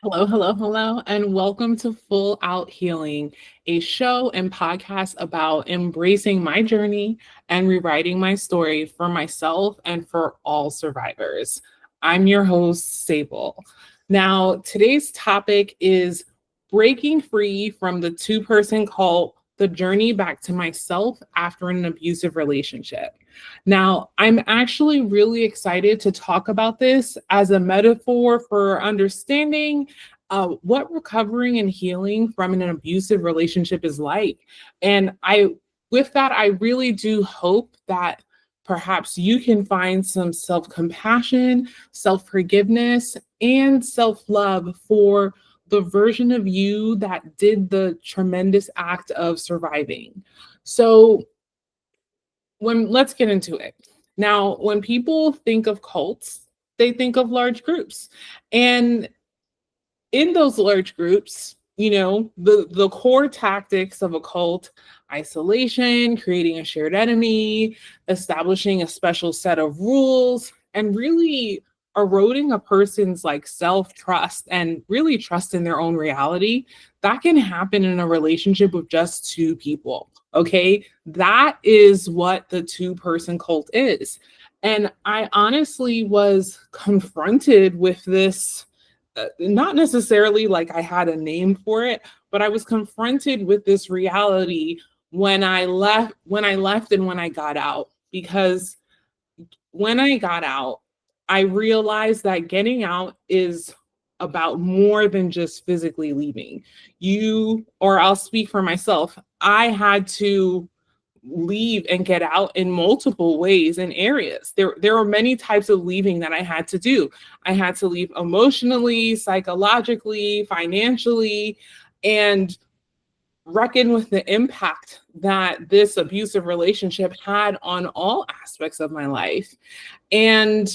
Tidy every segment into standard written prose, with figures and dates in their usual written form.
Hello, hello, hello, and welcome to Full Out Healing, a show and podcast about embracing my journey and rewriting my story for myself and for all survivors. I'm your host, Sable. Now, today's topic is breaking free from the two-person cult, the journey back to myself after an abusive relationship. Now, I'm actually really excited to talk about this as a metaphor for understanding what recovering and healing from an abusive relationship is like. With that, I really do hope that perhaps you can find some self compassion, self forgiveness, and self love for the version of you that did the tremendous act of surviving. So, let's get into it. Now, when people think of cults, they think of large groups. And in those large groups, the core tactics of a cult: isolation, creating a shared enemy, establishing a special set of rules, and really eroding a person's like self-trust and really trust in their own reality. That can happen in a relationship with just two people. Okay, that is what the two-person cult is. And I honestly was confronted with this, not necessarily like I had a name for it, but I was confronted with this reality when I left and when I got out. Because when I got out, I realized that getting out is about more than just physically leaving. Or I'll speak for myself, I had to leave and get out in multiple ways and areas. There are many types of leaving that I had to do. I had to leave emotionally, psychologically, financially, and reckon with the impact that this abusive relationship had on all aspects of my life. And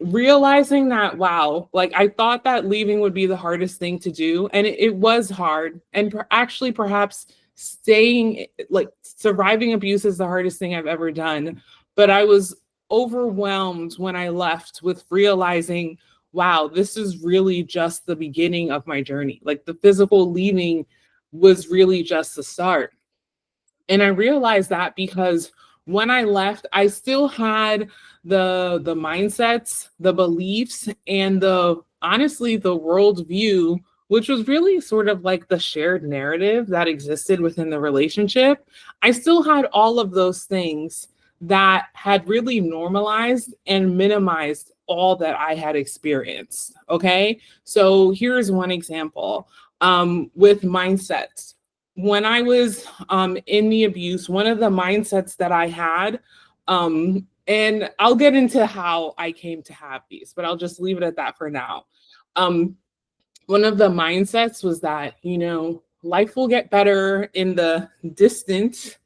realizing that, wow, like I thought that leaving would be the hardest thing to do, and it was hard. And actually, perhaps staying, like surviving abuse is the hardest thing I've ever done. But I was overwhelmed when I left with realizing, wow, this is really just the beginning of my journey. Like the physical leaving was really just the start. And I realized that because when I left, I still had the mindsets, the beliefs, and the honestly the worldview, which was really sort of like the shared narrative that existed within the relationship. I still had all of those things that had really normalized and minimized all that I had experienced. Okay. So here's one example, with mindsets. When I was in the abuse, one of the mindsets that I had, and I'll get into how I came to have these, but I'll just leave it at that for now. Um, One of the mindsets was that, life will get better in the distant,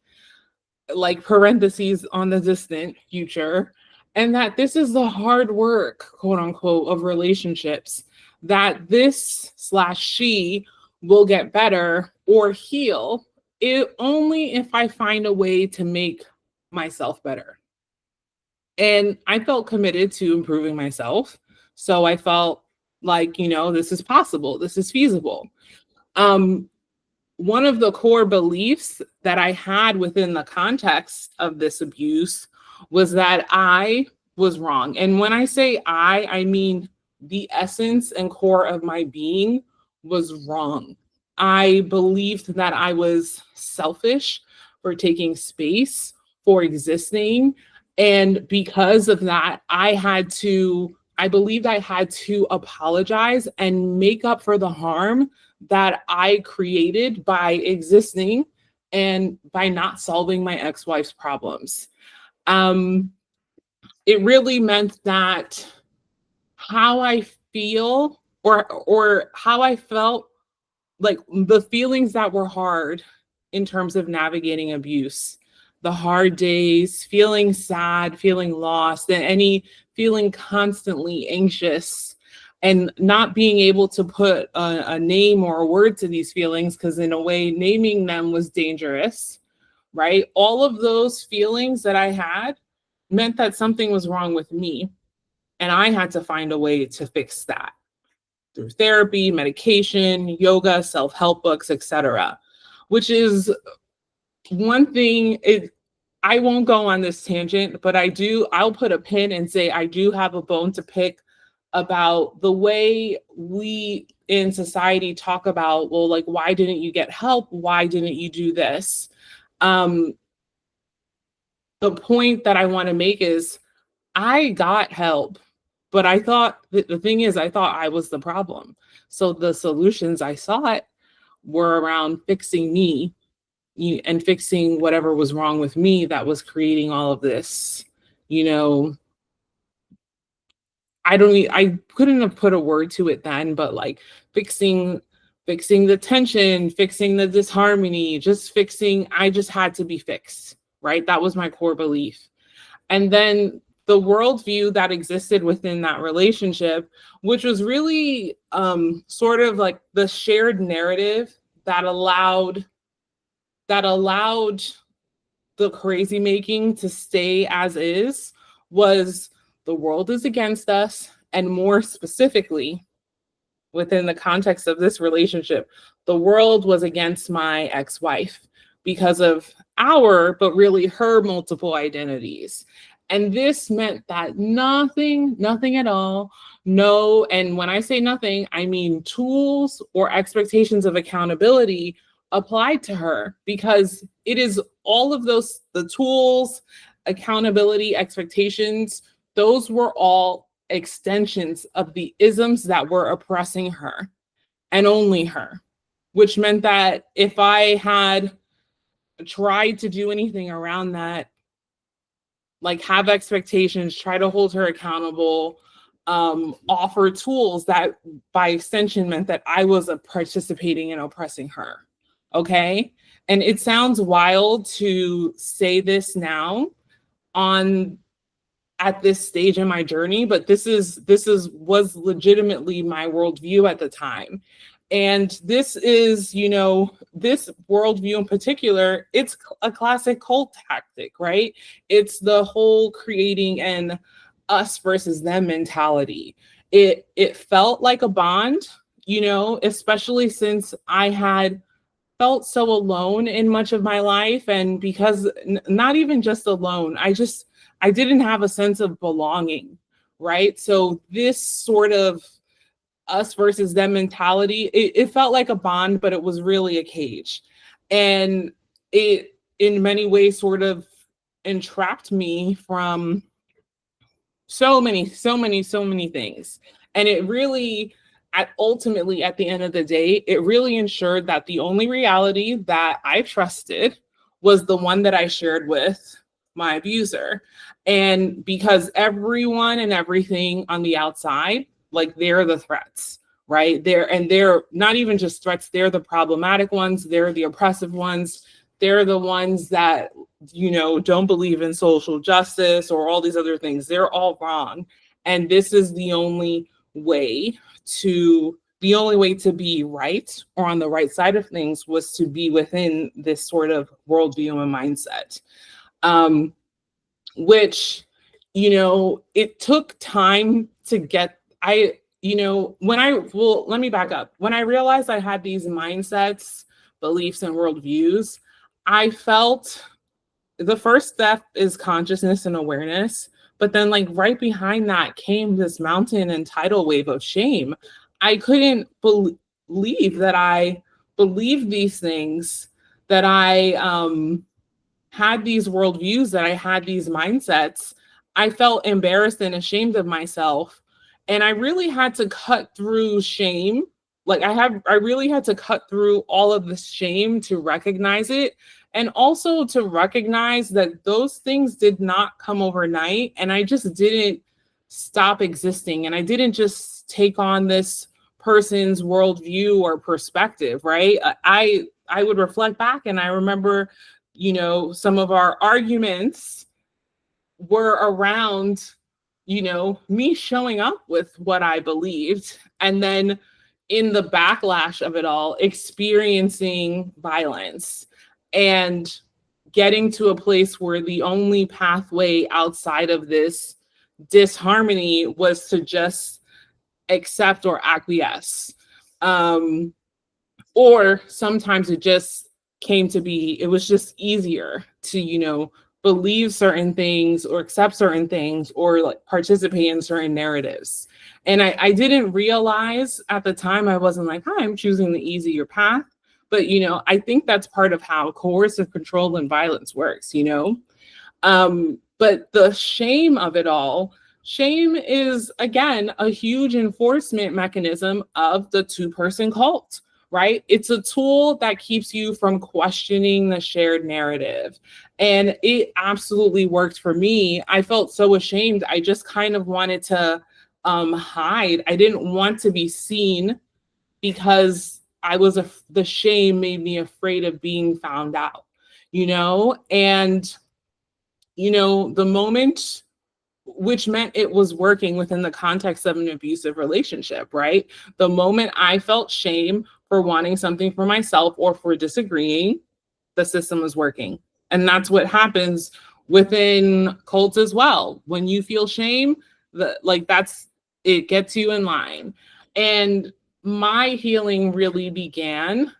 like parentheses on the distant future, and that this is the hard work, quote unquote, of relationships, that this slash she will get better or heal it only if I find a way to make myself better. And I felt committed to improving myself. So I felt like, this is possible, this is feasible. Um, One of the core beliefs that I had within the context of this abuse was that I was wrong. And when I say I mean the essence and core of my being was wrong. I believed that I was selfish for taking space, for existing. And because of that, I believed I had to apologize and make up for the harm that I created by existing and by not solving my ex-wife's problems. Um, it really meant that how I feel or how I felt, like the feelings that were hard in terms of navigating abuse, the hard days, feeling sad, feeling lost, and any feeling constantly anxious and not being able to put a name or a word to these feelings, because in a way naming them was dangerous, right? All of those feelings that I had meant that something was wrong with me, and I had to find a way to fix that. through therapy, medication, yoga, self-help books, etc. Which is one thing. I won't go on this tangent, but I'll put a pin and say I do have a bone to pick about the way we in society talk about, well, like, why didn't you get help? Why didn't you do this? Um, the point that I want to make is I got help, but I thought the thing is, I thought I was the problem. So the solutions I sought were around fixing me and fixing whatever was wrong with me that was creating all of this, you know. I couldn't have put a word to it then, but like fixing fixing the tension, fixing the disharmony, just fixing, I just had to be fixed, right? That was my core belief. And then the worldview that existed within that relationship, which was really sort of like the shared narrative that allowed the crazy making to stay as is, was the world is against us, and more specifically, within the context of this relationship, the world was against my ex-wife because of but really her multiple identities. And this meant that nothing at all, no, and when I say nothing, I mean tools or expectations of accountability applied to her, because it is all of those, the tools, accountability, expectations, those were all extensions of the isms that were oppressing her and only her, which meant that if I had tried to do anything around that, like have expectations, try to hold her accountable, offer tools, that by extension meant that I was participating in oppressing her. Okay. And it sounds wild to say this now on at this stage in my journey, but was legitimately my worldview at the time. And this is, this worldview in particular, it's a classic cult tactic, right? It's the whole creating an us versus them mentality. It felt like a bond, especially since I had felt so alone in much of my life. And because not even just alone, I didn't have a sense of belonging, right? So this sort of us versus them mentality, it felt like a bond, but it was really a cage. And it, in many ways, sort of entrapped me from so many things. And it really, ultimately, at the end of the day, it really ensured that the only reality that I trusted was the one that I shared with my abuser. And because everyone and everything on the outside, like, they're the threats, right? They're not even just threats, they're the problematic ones, they're the oppressive ones, they're the ones that, don't believe in social justice or all these other things. They're all wrong. And this is the only way to be right, or on the right side of things, was to be within this sort of worldview and mindset. Which, it took time to get, let me back up. When I realized I had these mindsets, beliefs, and worldviews, I felt the first step is consciousness and awareness. But then, like, right behind that came this mountain and tidal wave of shame. I couldn't believe that I believed these things, that I had these worldviews, that I had these mindsets. I felt embarrassed and ashamed of myself. And I really had to cut through shame. Like, I really had to cut through all of the shame to recognize it. And also to recognize that those things did not come overnight. And I just didn't stop existing. And I didn't just take on this person's worldview or perspective, right? I would reflect back, and I remember, some of our arguments were around, me showing up with what I believed. And then in the backlash of it all, experiencing violence and getting to a place where the only pathway outside of this disharmony was to just accept or acquiesce. Um, or sometimes it just came to be, it was just easier to, believe certain things or accept certain things or like participate in certain narratives. And I didn't realize at the time, I wasn't like, hi, I'm choosing the easier path. But, I think that's part of how coercive control and violence works. But the shame of it all, shame is, again, a huge enforcement mechanism of the two-person cult, right? It's a tool that keeps you from questioning the shared narrative. And it absolutely worked for me. I felt so ashamed. I just kind of wanted to hide. I didn't want to be seen because the shame made me afraid of being found out, and the moment, which meant it was working within the context of an abusive relationship, right? The moment I felt shame for wanting something for myself or for disagreeing, the system was working. And that's what happens within cults as well. When you feel shame, it gets you in line. And my healing really began,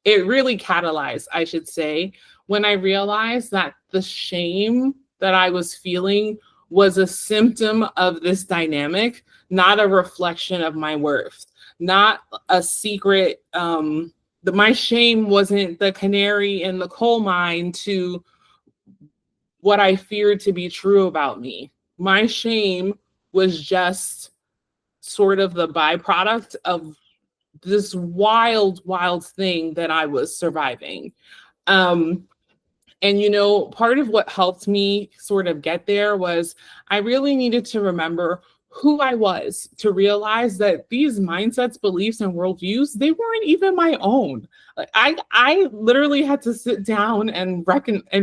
it really catalyzed, I should say, when I realized that the shame that I was feeling was a symptom of this dynamic, not a reflection of my worth, not a secret. My shame wasn't the canary in the coal mine to what I feared to be true about me. My shame was just sort of the byproduct of this wild, wild thing that I was surviving. And, part of what helped me sort of get there was I really needed to remember who I was, to realize that these mindsets, beliefs, and worldviews, they weren't even my own. Like, I literally had to sit down and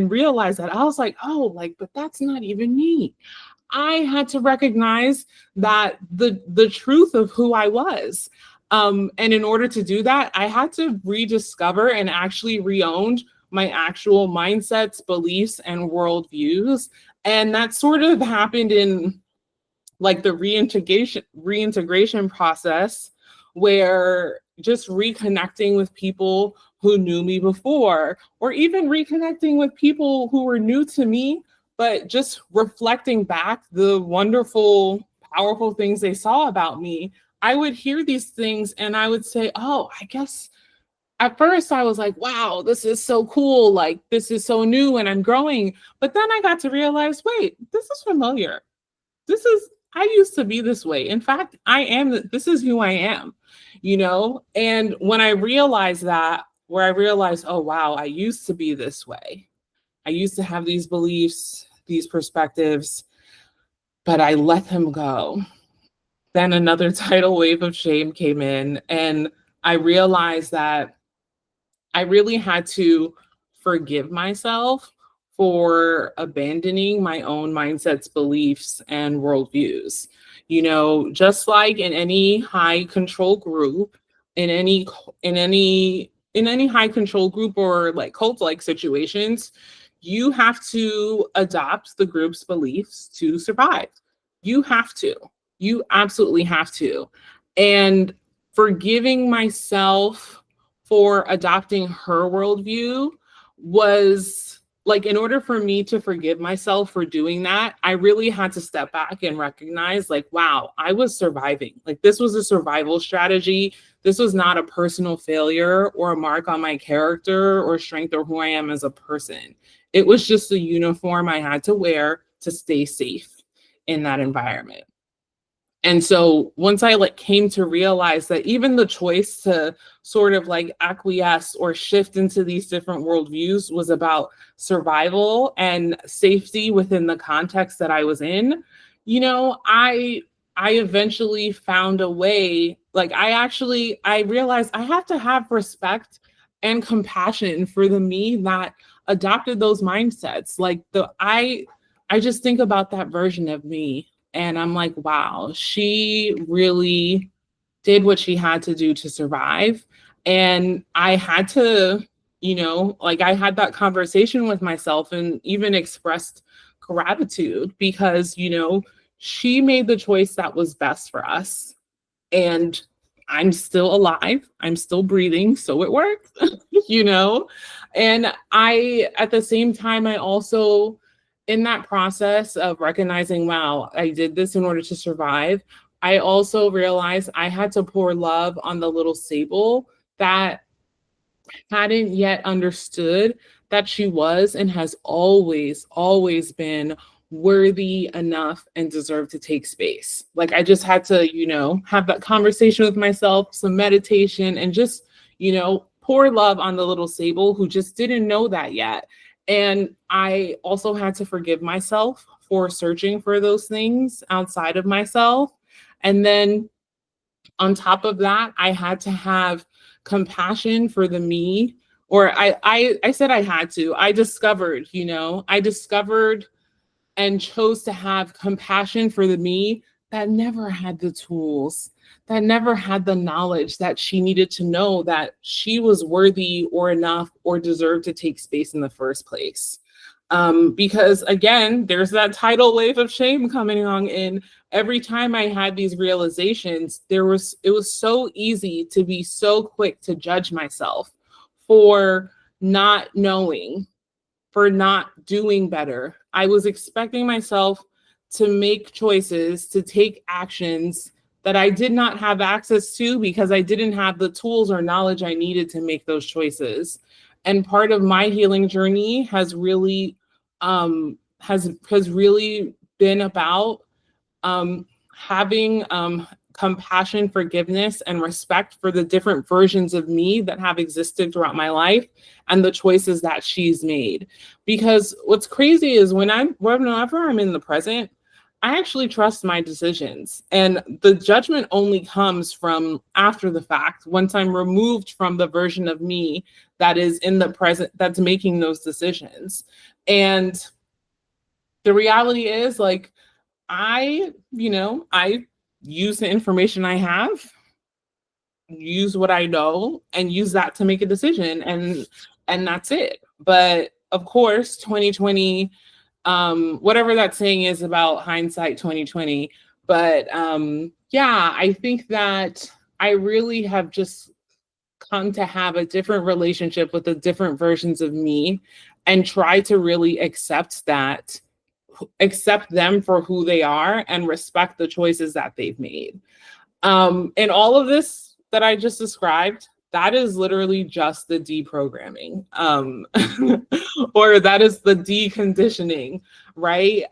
realize that. I was like, oh, but that's not even me. I had to recognize that the truth of who I was. And in order to do that, I had to rediscover and actually re-own my actual mindsets, beliefs, and worldviews. And that sort of happened in like the reintegration process, where just reconnecting with people who knew me before, or even reconnecting with people who were new to me, but just reflecting back the wonderful, powerful things they saw about me. I would hear these things and I would say, oh, I guess at first I was like, wow, this is so cool. Like, this is so new and I'm growing. But then I got to realize, wait, this is familiar. I used to be this way. In fact, this is who I am, And when I realized that, where I realized, oh, wow, I used to be this way. I used to have these beliefs, these perspectives, but I let them go. Then another tidal wave of shame came in, and I realized that I really had to forgive myself for abandoning my own mindsets, beliefs, and worldviews. Just like in any high control group, in any high control group or like cult like situations, you have to adopt the group's beliefs to survive. You have to. You absolutely have to. And forgiving myself for adopting her worldview was like, in order for me to forgive myself for doing that, I really had to step back and recognize, like, wow, I was surviving. Like, this was a survival strategy. This was not a personal failure or a mark on my character or strength or who I am as a person. It was just a uniform I had to wear to stay safe in that environment. And so once I came to realize that even the choice to sort of acquiesce or shift into these different worldviews was about survival and safety within the context that I was in, I eventually found a way. I realized I have to have respect and compassion for the me that adopted those mindsets. I just think about that version of me. And I'm like, wow, she really did what she had to do to survive. And I had to, I had that conversation with myself and even expressed gratitude because, she made the choice that was best for us. And I'm still alive, I'm still breathing, so it works, you know? And I, at the same time, I also, in that process of recognizing, wow, I did this in order to survive, I also realized I had to pour love on the little Sable that hadn't yet understood that she was and has always been worthy enough and deserved to take space. Like I just had to, have that conversation with myself, some meditation, and just, pour love on the little Sable who just didn't know that yet. And I also had to forgive myself for searching for those things outside of myself. And then on top of that, I had to have compassion for the me, or I said I had to. I discovered and chose to have compassion for the me that never had the tools, that never had the knowledge that she needed to know that she was worthy or enough or deserved to take space in the first place. Because again, there's that tidal wave of shame coming on in. Every time I had these realizations, it was so easy to be so quick to judge myself for not knowing, for not doing better. I was expecting myself to make choices, to take actions that I did not have access to because I didn't have the tools or knowledge I needed to make those choices. And part of my healing journey has really has really been about having compassion, forgiveness, and respect for the different versions of me that have existed throughout my life and the choices that she's made. Because what's crazy is whenever I'm in the present, I actually trust my decisions. And the judgment only comes from after the fact, once I'm removed from the version of me that is in the present, that's making those decisions. And the reality is, like, I use the information I have, use what I know, and use that to make a decision, and that's it. But of course, 2020, whatever that saying is about hindsight 2020, but yeah, I think that I really have just come to have a different relationship with the different versions of me and try to really accept them for who they are and respect the choices that they've made. And all of this that I just described, that is literally just the deprogramming, or that is the deconditioning, right?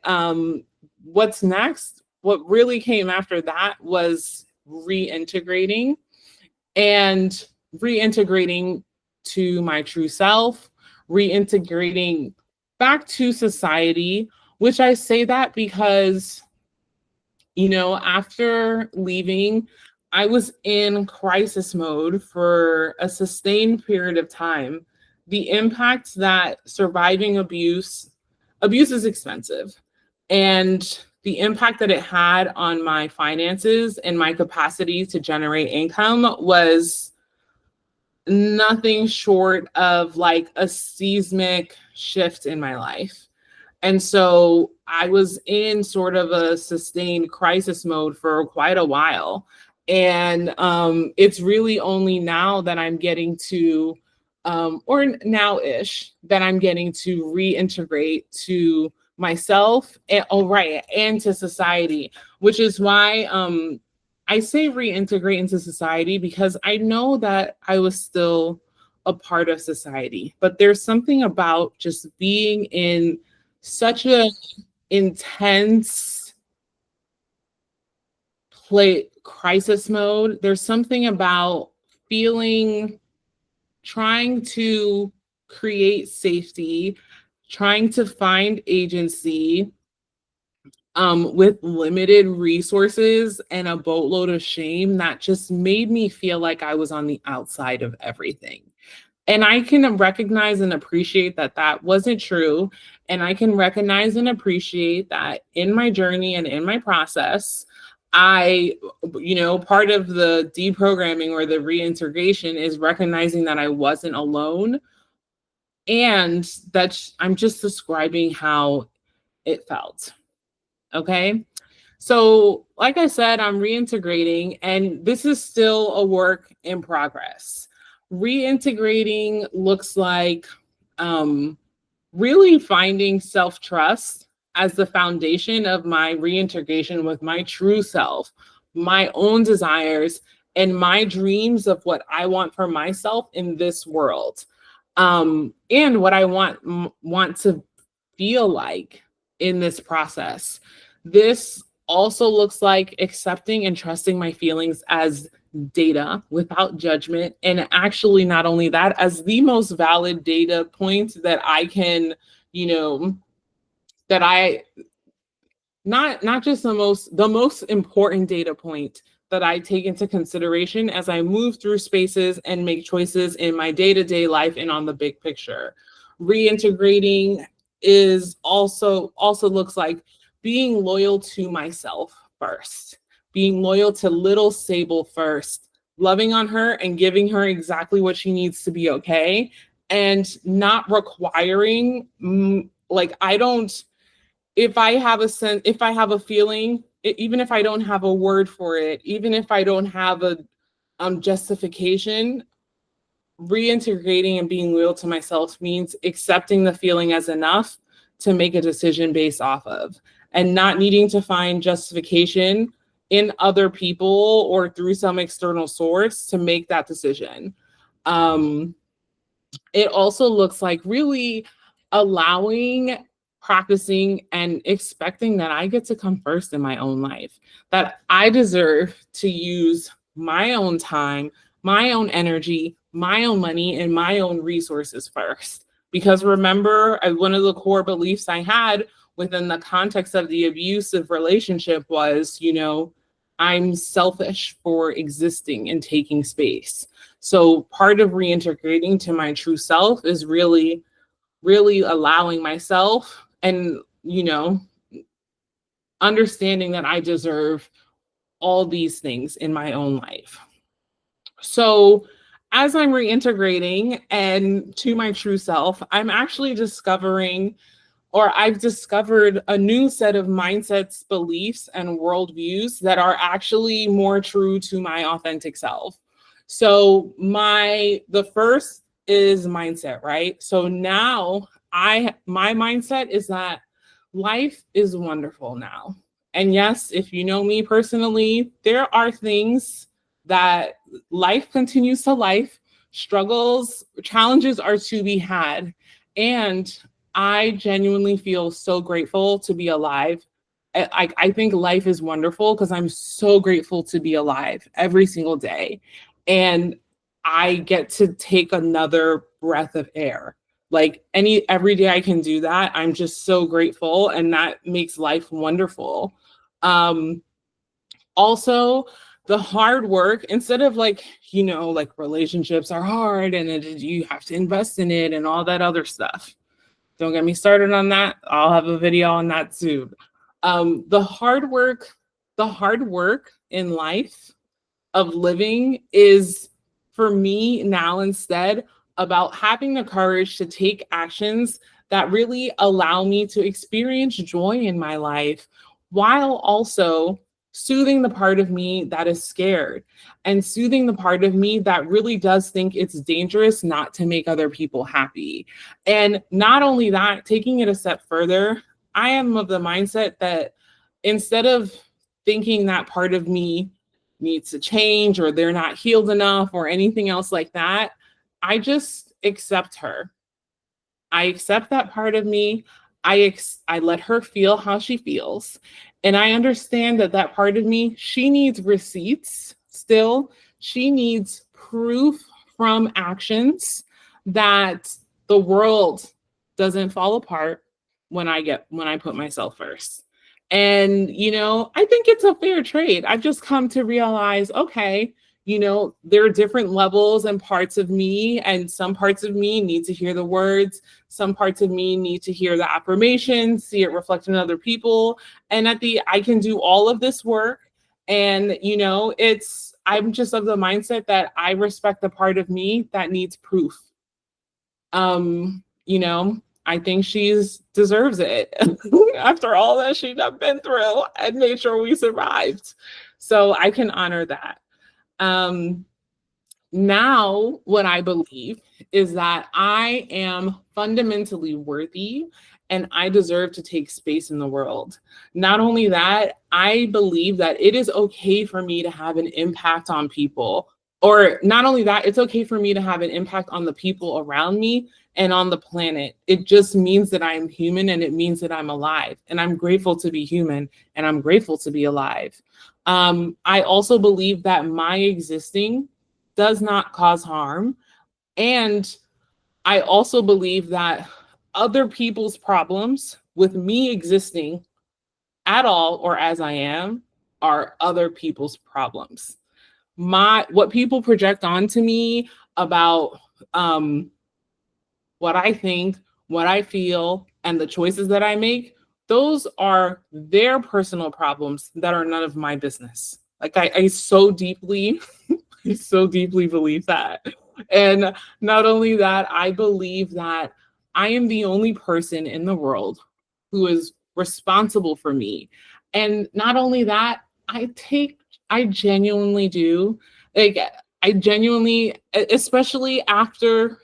What's next? What really came after that was reintegrating and reintegrating to my true self, reintegrating back to society, which I say that because, after leaving, I was in crisis mode for a sustained period of time. The impact that surviving abuse is expensive. And the impact that it had on my finances and my capacity to generate income was nothing short of like a seismic shift in my life. And so I was in sort of a sustained crisis mode for quite a while. And it's really only now that I'm getting to, or now-ish, that I'm getting to reintegrate to myself and, oh, right, and to society, which is why I say reintegrate into society, because I know that I was still a part of society, but there's something about just being in such a intense crisis mode. There's something about trying to create safety, trying to find agency, with limited resources and a boatload of shame that just made me feel like I was on the outside of everything. And I can recognize and appreciate that that wasn't true. And I can recognize and appreciate that in my journey and in my process, part of the deprogramming or the reintegration is recognizing that I wasn't alone. And I'm just describing how it felt. Okay. So, like I said, I'm reintegrating, and this is still a work in progress. Reintegrating looks like um, really finding self trust as the foundation of my reintegration with my true self, my own desires, and my dreams of what I want for myself in this world, and what I want to feel like in this process. This also looks like accepting and trusting my feelings as data without judgment. And actually, not only that, as the most valid data point that I can, you know, that I not just the most important data point that I take into consideration as I move through spaces and make choices in my day-to-day life and on the big picture. Reintegrating is also looks like being loyal to myself first, being loyal to little Sable first, loving on her and giving her exactly what she needs to be okay, and not requiring like I don't if I have a sense, if I have a feeling, even if I don't have a word for it, even if I don't have a justification, reintegrating and being loyal to myself means accepting the feeling as enough to make a decision based off of, and not needing to find justification in other people or through some external source to make that decision. Um, it also looks like really allowing, practicing, and expecting that I get to come first in my own life, that I deserve to use my own time, my own energy, my own money, and my own resources first. Because remember, one of the core beliefs I had within the context of the abusive relationship was, I'm selfish for existing and taking space. So part of reintegrating to my true self is really, really allowing myself and, understanding that I deserve all these things in my own life. So as I'm reintegrating and to my true self, I'm actually discovering, or I've discovered, a new set of mindsets, beliefs, and worldviews that are actually more true to my authentic self. So the first is mindset, right? So now my mindset is that life is wonderful now. And yes, if you know me personally, there are things that life continues to life, struggles, challenges are to be had. And I genuinely feel so grateful to be alive. I think life is wonderful because I'm so grateful to be alive every single day. And I get to take another breath of air. Like every day I can do that. I'm just so grateful, and that makes life wonderful. Um, Also, the hard work, instead of like relationships are hard and you have to invest in it and all that other stuff. Don't get me started on that. I'll have a video on that soon. The hard work in life of living is, for me now, instead about having the courage to take actions that really allow me to experience joy in my life, while also soothing the part of me that is scared, and soothing the part of me that really does think it's dangerous not to make other people happy. And not only that, taking it a step further, I am of the mindset that instead of thinking that part of me needs to change or they're not healed enough or anything else like that, I just accept her. I accept that part of me. I let her feel how she feels. And I understand that that part of me, she needs receipts still. She needs proof from actions that the world doesn't fall apart when I put myself first. And I think it's a fair trade. I've just come to realize, okay, there are different levels and parts of me, and some parts of me need to hear the words. Some parts of me need to hear the affirmation, see it reflected in other people. And I can do all of this work. And, I'm just of the mindset that I respect the part of me that needs proof. Um, you know, I think she's deserves it after all that she's been through and made sure we survived. So I can honor that. Um, Now, what I believe is that I am fundamentally worthy and I deserve to take space in the world. Not only that, I believe that it is okay for me to have an impact on people. Or not only that, it's okay for me to have an impact on the people around me and on the planet. It just means that I'm human and it means that I'm alive. And I'm grateful to be human and I'm grateful to be alive. I also believe that my existing does not cause harm. And I also believe that other people's problems with me existing at all or as I am are other people's problems. What people project onto me about um what I think, what I feel, and the choices that I make, those are their personal problems that are none of my business. Like I so deeply I so deeply believe that. And not only that, I believe that I am the only person in the world who is responsible for me. And not only that, I genuinely do. Like, I genuinely, especially after,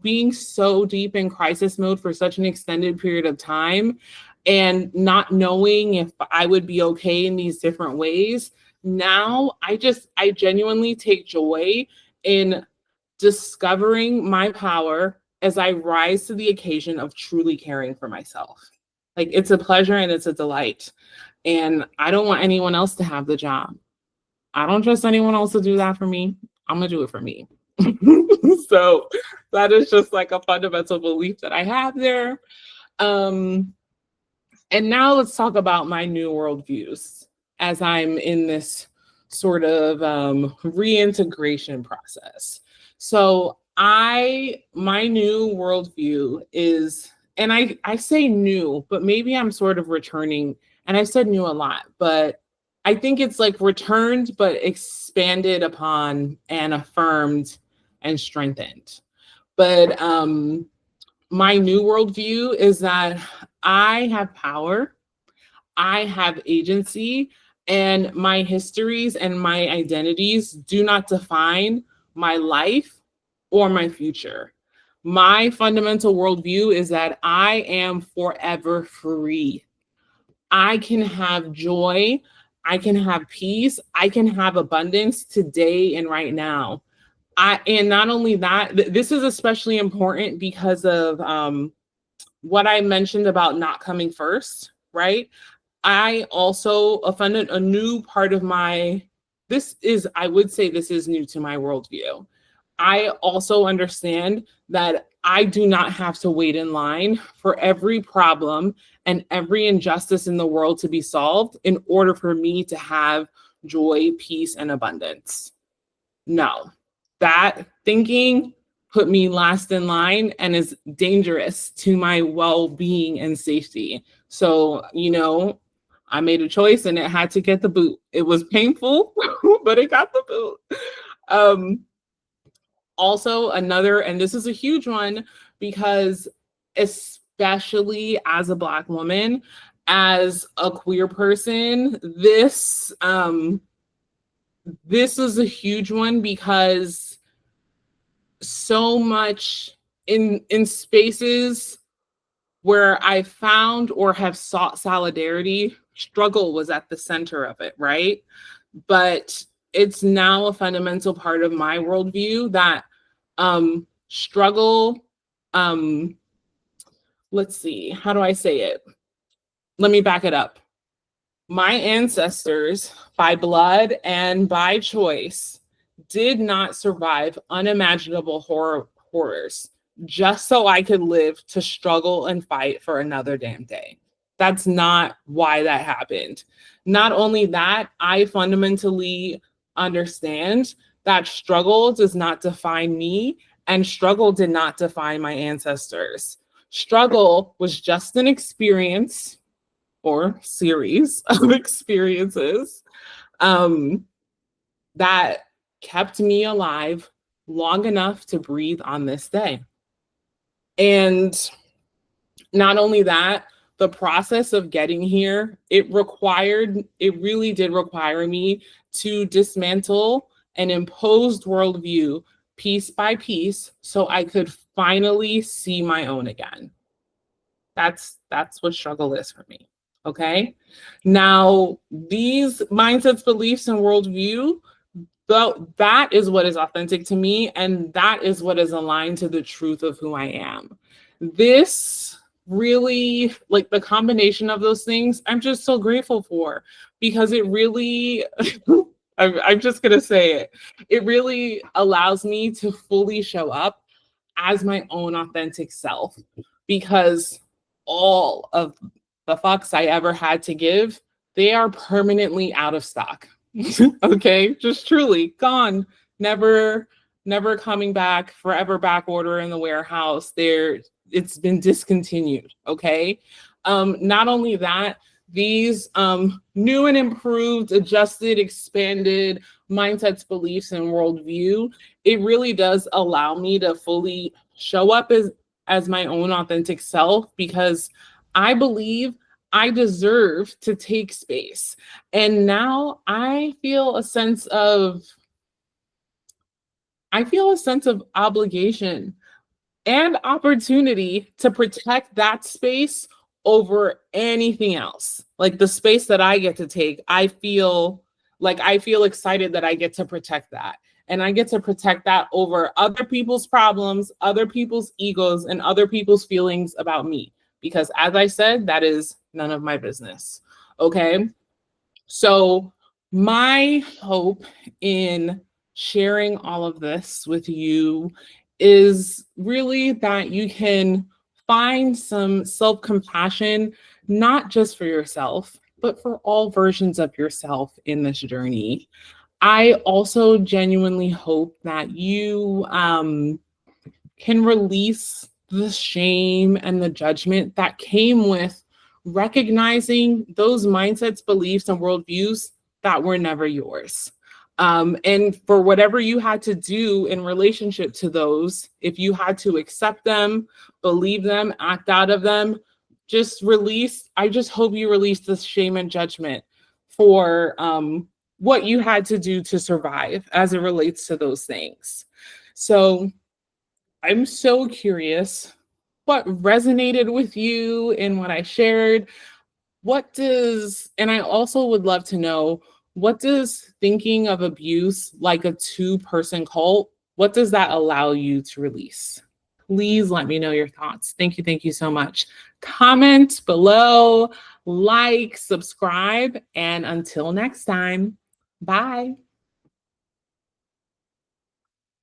being so deep in crisis mode for such an extended period of time and not knowing if I would be okay in these different ways, now I genuinely take joy in discovering my power as I rise to the occasion of truly caring for myself. Like, it's a pleasure and it's a delight. And I don't want anyone else to have the job. I don't trust anyone else to do that for me. I'm going to do it for me. So that is just like a fundamental belief that I have there. Um, and now let's talk about my new worldviews as I'm in this sort of reintegration process. So my new worldview is, and I say new, but maybe I'm sort of returning, and I said new a lot, but I think it's like returned, but expanded upon and affirmed and strengthened. But my new worldview is that I have power, I have agency, and my histories and my identities do not define my life or my future. My fundamental worldview is that I am forever free. I can have joy, I can have peace, I can have abundance today and right now. And not only that, this is especially important because of what I mentioned about not coming first, right? I also offended a new part of I would say this is new to my worldview. I also understand that I do not have to wait in line for every problem and every injustice in the world to be solved in order for me to have joy, peace, and abundance. No, that thinking put me last in line and is dangerous to my well-being and safety. So, I made a choice and it had to get the boot. It was painful, but it got the boot. Also, and this is a huge one because especially as a Black woman, as a queer person, this is a huge one because so much in spaces where I found or have sought solidarity, struggle was at the center of it, right? But it's now a fundamental part of my worldview that struggle, let's see, how do I say it? Let me back it up. My ancestors, by blood and by choice, did not survive unimaginable horrors just so I could live to struggle and fight for another damn day. That's not why that happened. Not only that, I fundamentally understand that struggle does not define me, and struggle did not define my ancestors. Struggle was just an experience or series of experiences that kept me alive long enough to breathe on this day. And Not only that, the process of getting here, it really did require me to dismantle an imposed worldview piece by piece so I could finally see my own again. That's what struggle is for me. Okay. Now, these mindsets, beliefs, and worldview, that is what is authentic to me, and that is what is aligned to the truth of who I am. This really, like the combination of those things, I'm just so grateful for, because it really, I'm just going to say it, it really allows me to fully show up as my own authentic self, because all of the fucks I ever had to give, they are permanently out of stock. Okay, just truly gone, never coming back, forever back order in the warehouse. There, it's been discontinued. Okay. Not only that, these new and improved, adjusted, expanded mindsets, beliefs, and worldview, it really does allow me to fully show up as my own authentic self, because I believe I deserve to take space. And now I feel a sense of obligation and opportunity to protect that space over anything else. Like the space that I get to take, I feel excited that I get to protect that. And I get to protect that over other people's problems, other people's egos, and other people's feelings about me. Because as I said, that is none of my business. Okay. So my hope in sharing all of this with you is really that you can find some self-compassion, not just for yourself, but for all versions of yourself in this journey. I also genuinely hope that you can release the shame and the judgment that came with recognizing those mindsets, beliefs, and worldviews that were never yours. And for whatever you had to do in relationship to those, if you had to accept them, believe them, act out of them, I just hope you release the shame and judgment for what you had to do to survive as it relates to those things. So I'm so curious what resonated with you in what I shared. And I also would love to know, what does thinking of abuse like a two-person cult, what does that allow you to release? Please let me know your thoughts. Thank you. Thank you so much. Comment below, like, subscribe, and until next time, bye.